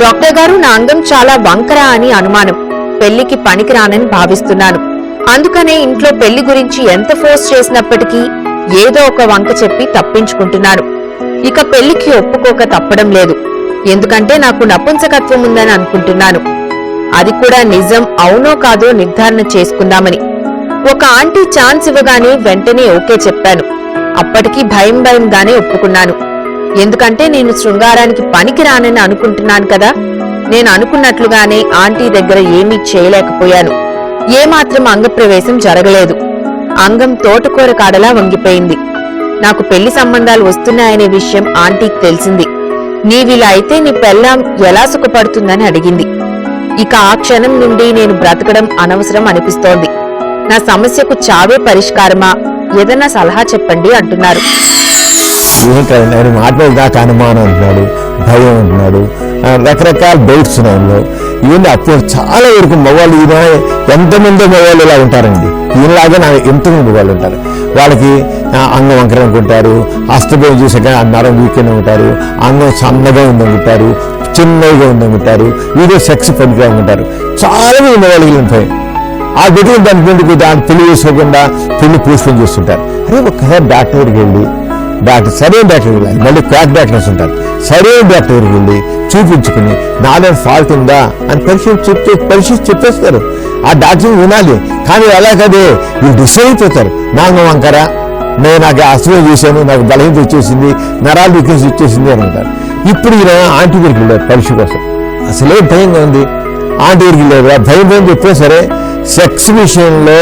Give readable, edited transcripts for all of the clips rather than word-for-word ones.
Doctor గారు, నా అంగం చాలా వంకర అని అనుమానం. పెళ్లికి పనికిరానని భావిస్తున్నాను. అందుకనే ఇంట్లో పెళ్లి గురించి ఎంత ఫోర్స్ చేసినప్పటికీ ఏదో ఒక వంక చెప్పి తప్పించుకుంటున్నాను. ఇక పెళ్లికి ఒప్పుకోక తప్పడం లేదు. ఎందుకంటే నాకు నపుంసకత్వం ఉందని అనుకుంటున్నాను. అది కూడా నిజం అవునో కాదో నిర్ధారణ చేసుకుందామని. ఒక ఆంటీ ఛాన్స్ ఇవ్వగానే వెంటనే ఓకే చెప్పాను. అప్పటికీ భయంగానే ఒప్పుకున్నాను. ఎందుకంటే నేను శృంగారానికి పనికిరానని అనుకుంటున్నాను కదా. నేను అనుకున్నట్లుగానే ఆంటీ దగ్గర ఏమీ చేయలేకపోయాను. ఏమాత్రం అంగప్రవేశం జరగలేదు. అంగం తోటకూర కాడలా వంగిపోయింది. నాకు పెళ్లి సంబంధాలు వస్తున్నాయనే విషయం ఆంటీకి తెలిసింది. నీవిలా అయితే నీ పెళ్ళాం ఎలా సుఖపడుతుందని అడిగింది. ఇక ఆ క్షణం నుండి నేను బ్రతకడం అనవసరం అనిపిస్తోంది. నా సమస్యకు చావే పరిష్కారమా, ఏదన్నా సలహా చెప్పండి అంటున్నారు. ఆయన మాట్లాడేదాకా అనుమానం అంటున్నాడు, భయం అంటున్నాడు, రకరకాల డౌట్స్ ఉన్నాయంలో. ఇవన్నీ అప్పుడు చాలా వరకు మగవాళ్ళు ఈయన ఎంతమంది మగవాళ్ళు ఇలా ఉంటారండి. ఈయనలాగా ఎంతమంది మగవాళ్ళు ఉంటారు. వాళ్ళకి అంగం వంకర అనుకుంటారు, హస్తభయం చూసాక నరం వీకెన్ ఉంటారు, అంగం సన్నగా ఉందనుకుంటారు, చిన్నగా ఉందనుకుంటారు, వీడియో సెక్స్ పనికిరా అనుకుంటారు. చాలా మంది మగవాళ్ళు ఉంటాయి. ఆ గదిలో దాని పెళ్లికి దాన్ని పెళ్లి చేసుకోకుండా పెళ్లి పోస్ట్పోన్ చేస్తుంటారు. అరే ఒక్కసారి డాక్టర్ దగ్గరికి వెళ్ళి, డాక్టర్ సరైన డాక్టర్ వెళ్ళాలి, మళ్ళీ క్వాక్ డాక్టర్స్ ఉంటారు, సరైన డాక్టర్ దగ్గరికి వెళ్ళి చూపించుకుని నాలో ఫాల్ట్ ఉందా అని పరీక్ష చెప్పేస్తారు. ఆ డాక్టర్ వినాలి. కానీ అలా కదే వీళ్ళు డిసైడ్ అయిపోతారు. నాకు వంకర, నేను నాకు అసలు చేశాను, నాకు బలహీనత వచ్చేసింది, నరాలు వీక్నెస్ వచ్చేసింది అని అంటారు. ఇప్పుడు ఈయన ఆంటీ దగ్గరికి వెళ్ళారు పరీక్ష కోసం. అసలే భయంగా ఉంది. ఆంటీ దగ్గరికి వెళ్ళారు. ఆ భయం చెప్పినా సరే సెక్స్ విషయంలో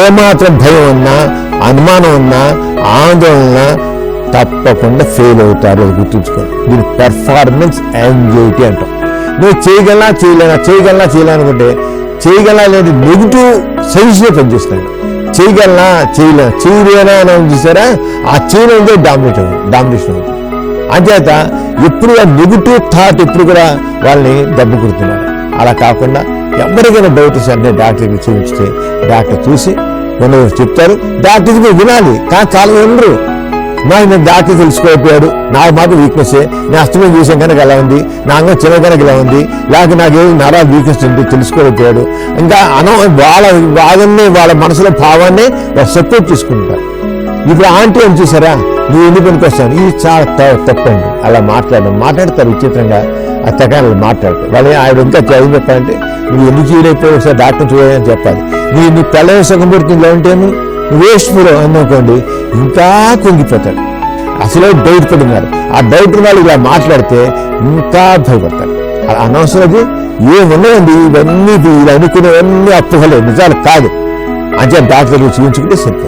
ఏమాత్రం భయం ఉన్నా, అనుమానం ఉన్నా, ఆందోళన తప్పకుండా ఫెయిల్ అవుతారు. అది గుర్తుంచుకోండి. దీన్ని పెర్ఫార్మెన్స్ యాంగ్జైటీ అంటాం. నువ్వు చేయగలనా అనుకుంటే చేయగలనా లేదు నెగిటివ్ సైన్స్లో పనిచేస్తాడు. చేయలేనా అని చూసారా, ఆ చేయలేదు డామినేషన్ అవుతుంది. అంచేత ఎప్పుడు నెగిటివ్ థాట్ ఎప్పుడు కూడా వాళ్ళని దెబ్బ కొడుతున్నారు. అలా కాకుండా ఎవరికైనా డౌట్ అంటే డాక్టర్కి చూపిస్తే డాక్టర్ చూసి మనం చెప్తారు. డాక్టర్కి మీరు వినాలి. కానీ చాలా వినరు. నేను డాక్టర్ తెలుసుకోకపోయాడు, నాకు మాత్రం వీక్నెస్సే, నేను అస్తమయం చూసాం కనుక ఎలా ఉంది, నా అంగం చిన్న కనుక ఇలా ఉంది, లేకపోతే నాకేదో నరాలు వీక్నెస్ ఉంది తెలుసుకోకపోయాడు. ఇంకా వాళ్ళ బాగానే వాళ్ళ మనసులో భావాన్ని సపోర్ట్ చేసుకుంటారు. ఇప్పుడు ఆంటీ అని చూసారా, నువ్వు ఎన్ని పనికి వస్తాను, ఇది చాలా తప్పండి. అలా మాట్లాడతారు విచిత్రంగా. ఆ తెకాలు మాట్లాడతారు. వాళ్ళు ఆయన ఇంకా ఏం చెప్పాలంటే, నువ్వు ఎన్ని చేయలేకపోయి ఒకసారి డాక్టర్ చూడాలని చెప్పాలి. నీ పిల్లల సుఖం పడుతుంది ఉంటేను వేస్ట్ పూర్వం అనుకోండి, ఇంకా కుంగిపోతాడు. అసలే డౌట్ పడుతున్నారు. ఆ డౌట్ వాళ్ళు ఇలా మాట్లాడితే ఇంకా భయపడతారు. అలా అనవసరం ఏమున్నాయండి. ఇవన్నీ ఇలా అనుకునేవన్నీ అప్పుహలే, నిజాలు కాదు. అంటే డాక్టర్ చూపించుకుంటే సరిపోతుంది.